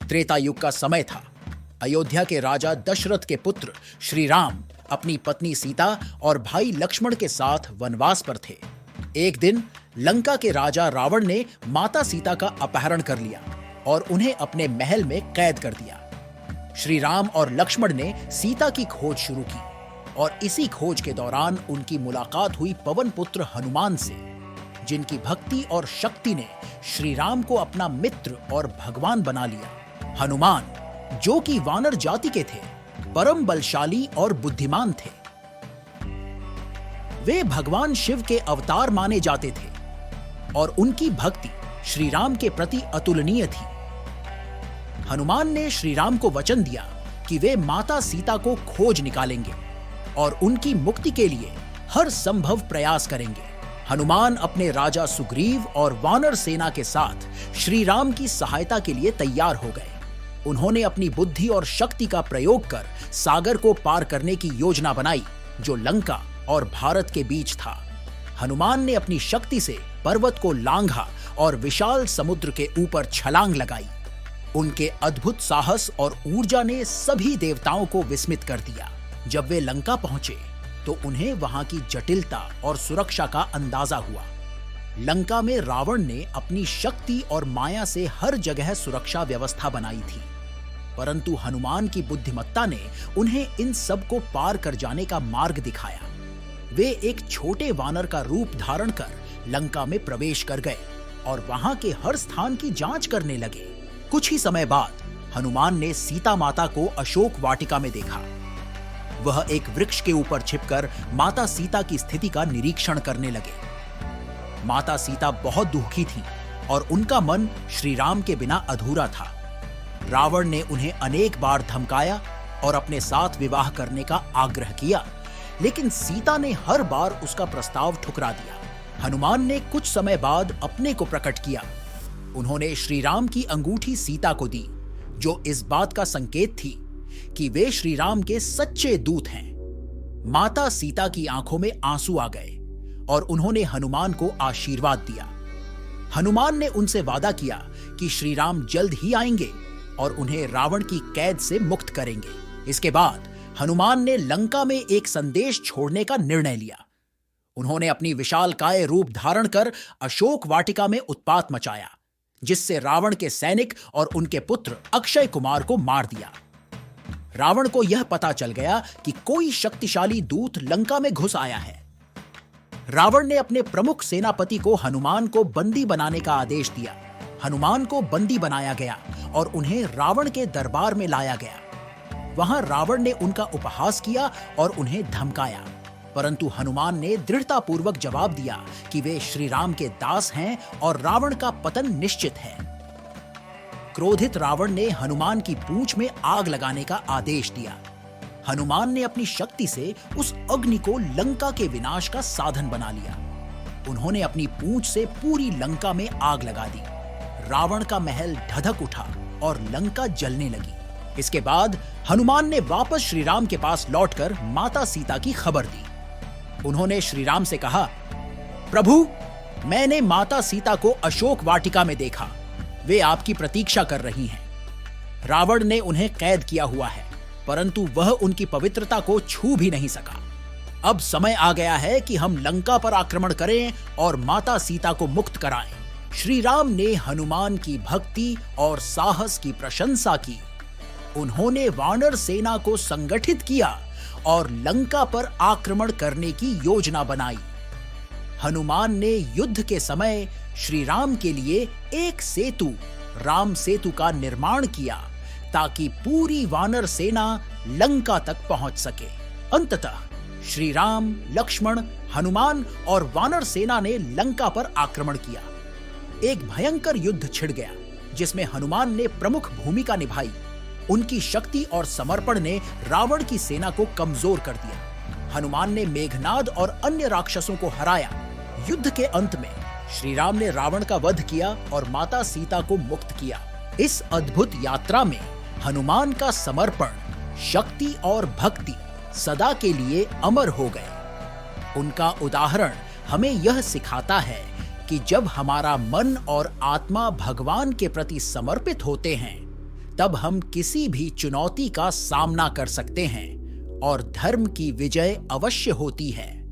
त्रेता युग का समय था। अयोध्या के राजा दशरथ के पुत्र श्री राम अपनी पत्नी सीता और भाई लक्ष्मण के साथ वनवास पर थे। एक दिन लंका के राजा रावण ने माता सीता का अपहरण कर लिया और उन्हें अपने महल में कैद कर दिया। श्री राम और लक्ष्मण ने सीता की खोज शुरू की और इसी खोज के दौरान उनकी मुलाकात हुई पवन पुत्र हनुमान से, जिनकी भक्ति और शक्ति ने श्री राम को अपना मित्र और भगवान बना लिया। हनुमान, जो कि वानर जाति के थे, परम बलशाली और बुद्धिमान थे। वे भगवान शिव के अवतार माने जाते थे और उनकी भक्ति श्री राम के प्रति अतुलनीय थी। हनुमान ने श्री राम को वचन दिया कि वे माता सीता को खोज निकालेंगे और उनकी मुक्ति के लिए हर संभव प्रयास करेंगे। हनुमान अपने राजा सुग्रीव और वानर सेना के साथ श्री राम की सहायता के लिए तैयार हो गए। उन्होंने अपनी बुद्धि और शक्ति का प्रयोग कर सागर को पार करने की योजना बनाई, जो लंका और भारत के बीच था। हनुमान ने अपनी शक्ति से पर्वत को लांघा और विशाल समुद्र के ऊपर छलांग लगाई। उनके अद्भुत साहस और ऊर्जा ने सभी देवताओं को विस्मित कर दिया। जब वे लंका पहुंचे तो उन्हें वहां की जटिलता और सुरक्षा का अंदाजा हुआ। लंका में रावण ने अपनी शक्ति और माया से हर जगह सुरक्षा व्यवस्था बनाई थी, परंतु हनुमान की बुद्धिमत्ता ने उन्हें इन सब को पार कर जाने का मार्ग दिखाया। वे एक छोटे वानर का रूप धारण कर लंका में प्रवेश कर गए और वहां के हर स्थान की जांच करने लगे। कुछ ही समय बाद हनुमान ने सीता माता को अशोक वाटिका में देखा। वह एक वृक्ष के ऊपर छिपकर माता सीता की स्थिति का निरीक्षण करने लगे। माता सीता बहुत दुखी थी और उनका मन श्री राम के बिना अधूरा था। रावण ने उन्हें अनेक बार धमकाया और अपने साथ विवाह करने का आग्रह किया, लेकिन सीता ने हर बार उसका प्रस्ताव ठुकरा दिया। हनुमान ने कुछ समय बाद अपने को प्रकट किया। उन्होंने श्री राम की अंगूठी सीता को दी, जो इस बात का संकेत थी कि वे श्री राम के सच्चे दूत हैं। माता सीता की आंखों में आंसू आ गए और उन्होंने हनुमान को आशीर्वाद दिया। हनुमान ने उनसे वादा किया कि श्री राम जल्द ही आएंगे और उन्हें रावण की कैद से मुक्त करेंगे। इसके बाद हनुमान ने लंका में एक संदेश छोड़ने का निर्णय लिया। उन्होंने अपनी विशालकाय रूप धारण कर अशोक वाटिका में उत्पात मचाया, जिससे रावण के सैनिक और उनके पुत्र अक्षय कुमार को मार दिया। रावण को यह पता चल गया कि कोई शक्तिशाली दूत लंका में घुस आया है। रावण ने अपने प्रमुख सेनापति को हनुमान को बंदी बनाने का आदेश दिया। हनुमान को बंदी बनाया गया और उन्हें रावण के दरबार में लाया गया। वहां रावण ने उनका उपहास किया और उन्हें धमकाया, परंतु हनुमान ने दृढ़तापूर्वक जवाब दिया कि वे श्री राम के दास हैं और रावण का पतन निश्चित है। क्रोधित रावण ने हनुमान की पूंछ में आग लगाने का आदेश दिया। हनुमान ने अपनी शक्ति से उस अग्नि को लंका के विनाश का साधन बना लिया। उन्होंने अपनी पूंछ से पूरी लंका में आग लगा दी। रावण का महल धधक उठा और लंका जलने लगी। इसके बाद हनुमान ने वापस श्री राम के पास लौटकर माता सीता की खबर दी। उन्होंने श्री राम से कहा, प्रभु, मैंने माता सीता को अशोक वाटिका में देखा। वे आपकी प्रतीक्षा कर रही हैं। रावण ने उन्हें कैद किया हुआ है, परंतु वह उनकी पवित्रता को छू भी नहीं सका। अब समय आ गया है कि हम लंका पर आक्रमण करें और माता सीता को मुक्त कराएं। श्री राम ने हनुमान की भक्ति और साहस की प्रशंसा की। उन्होंने वानर सेना को संगठित किया और लंका पर आक्रमण करने की योजना बनाई। हनुमान ने युद्ध के समय श्री राम के लिए एक सेतु, राम सेतु का निर्माण किया, ताकि पूरी वानर सेना लंका तक पहुंच सके। अंततः श्री राम, लक्ष्मण, हनुमान और वानर सेना ने लंका पर आक्रमण किया। एक भयंकर युद्ध छिड़ गया, जिसमें हनुमान ने प्रमुख भूमिका निभाई। उनकी शक्ति और समर्पण ने रावण की सेना को कमजोर कर दिया। हनुमान ने मेघनाद और अन्य राक्षसों को हराया। युद्ध के अंत में श्री राम ने रावण का वध किया और माता सीता को मुक्त किया। इस अद्भुत यात्रा में हनुमान का समर्पण, शक्ति और भक्ति सदा के लिए अमर हो गए। उनका उदाहरण हमें यह सिखाता है कि जब हमारा मन और आत्मा भगवान के प्रति समर्पित होते हैं, तब हम किसी भी चुनौती का सामना कर सकते हैं और धर्म की विजय अवश्य होती है।